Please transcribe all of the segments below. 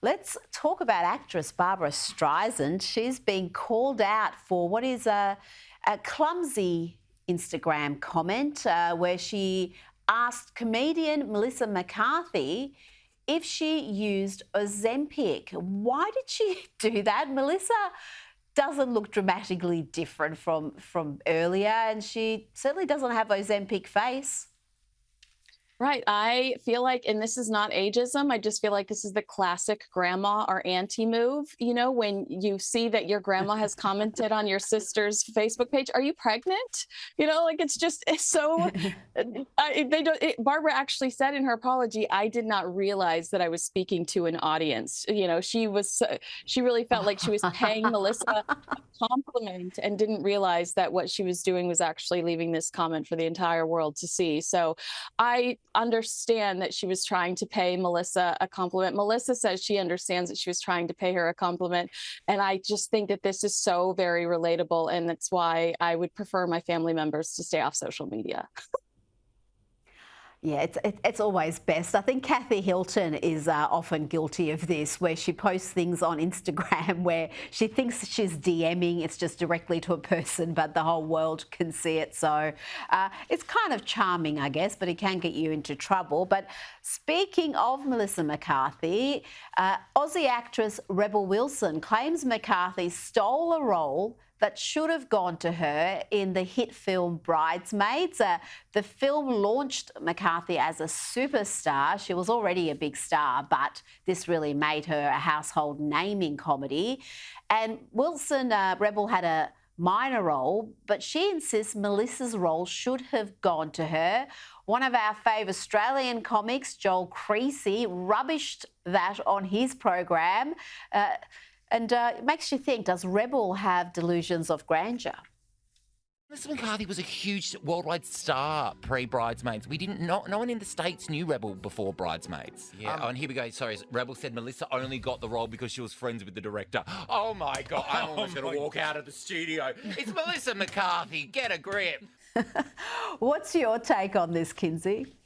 Let's talk about actress Barbara Streisand. She's been called out for what is a clumsy Instagram comment where she asked comedian Melissa McCarthy if she used Ozempic. Why did she do that? Melissa doesn't look dramatically different from earlier, and she certainly doesn't have Ozempic face. Right. I feel like, and this is not ageism, I just feel like this is the classic grandma or auntie move. You know, when you see that your grandma has commented on your sister's Facebook page, are you pregnant? You know, like it's so, they don't, Barbara actually said in her apology, I did not realize that I was speaking to an audience. You know, she really felt like she was paying Melissa a compliment and didn't realize that what she was doing was actually leaving this comment for the entire world to see. So I understand that she was trying to pay Melissa a compliment. Melissa says she understands that she was trying to pay her a compliment. And I just think that this is so very relatable. And that's why I would prefer my family members to stay off social media. Yeah, it's always best. I think Kathy Hilton is often guilty of this, where she posts things on Instagram where she thinks she's DMing, it's just directly to a person, but the whole world can see it. So it's kind of charming, I guess, but it can get you into trouble. But speaking of Melissa McCarthy, Aussie actress Rebel Wilson claims McCarthy stole a role that should have gone to her in the hit film Bridesmaids. The film launched McCarthy as a superstar. She was already a big star, but this really made her a household name in comedy. And Wilson, Rebel, had a minor role, but she insists Melissa's role should have gone to her. One of our favourite Australian comics, Joel Creasy, rubbished that on his program. It makes you think, does Rebel have delusions of grandeur? Melissa McCarthy was a huge worldwide star pre-Bridesmaids. We didn't, no one in the States knew Rebel before Bridesmaids. Yeah, and here we go. Sorry, Rebel said Melissa only got the role because she was friends with the director. Oh my God, I'm almost going to walk out of the studio. It's Melissa McCarthy, get a grip. What's your take on this, Kinsey?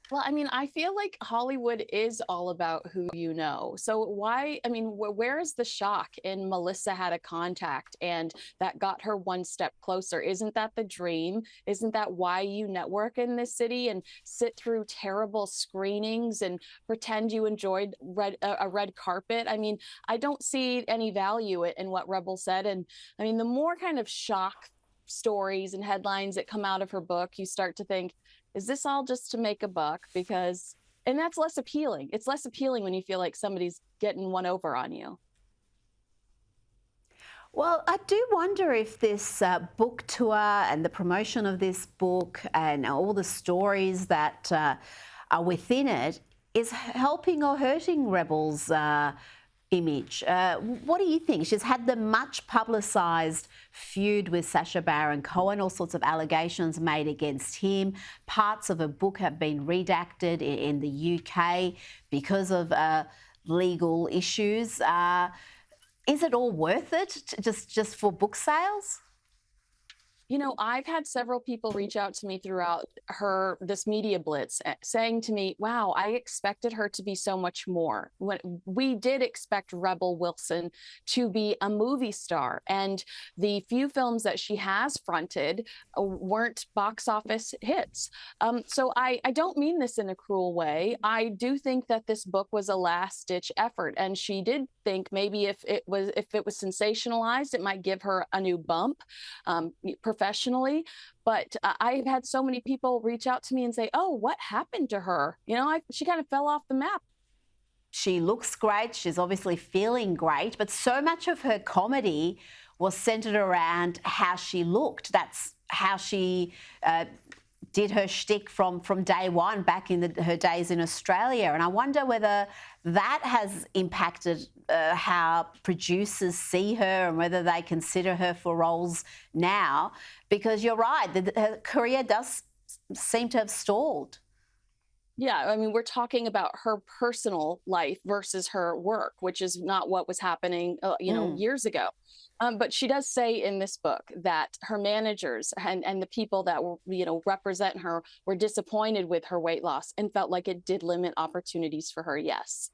Well, I mean, I feel like Hollywood is all about who you know. So why, I mean, where is the shock in Melissa had a contact and that got her one step closer? Isn't that the dream? Isn't that why you network in this city and sit through terrible screenings and pretend you enjoyed a red carpet? I mean, I don't see any value in what Rebel said. And I mean, the more kind of shock stories and headlines that come out of her book, you start to think, is this all just to make a buck? Because, and that's less appealing. It's less appealing when you feel like somebody's getting one over on you. Well, I do wonder if this book tour and the promotion of this book and all the stories that are within it is helping or hurting Rebel's image. What do you think? She's had the much publicised feud with Sacha Baron Cohen, all sorts of allegations made against him. Parts of a book have been redacted in the UK because of legal issues. Is it all worth it just for book sales? You know, I've had several people reach out to me throughout this media blitz saying to me, wow, I expected her to be so much more. When we did expect Rebel Wilson to be a movie star, and the few films that she has fronted weren't box office hits. So I don't mean this in a cruel way. I do think that this book was a last ditch effort, and she did think maybe if it was sensationalized, it might give her a new bump professionally. But I've had so many people reach out to me and say, oh, what happened to her? You know, she kind of fell off the map. She looks great. She's obviously feeling great, but so much of her comedy was centered around how she looked. That's how she did her shtick from day one back in her days in Australia. And I wonder whether that has impacted how producers see her and whether they consider her for roles now. Because you're right, her career does seem to have stalled. Yeah, I mean, we're talking about her personal life versus her work, which is not what was happening, years ago. But she does say in this book that her managers and the people that were, represent her were disappointed with her weight loss and felt like it did limit opportunities for her. Yes.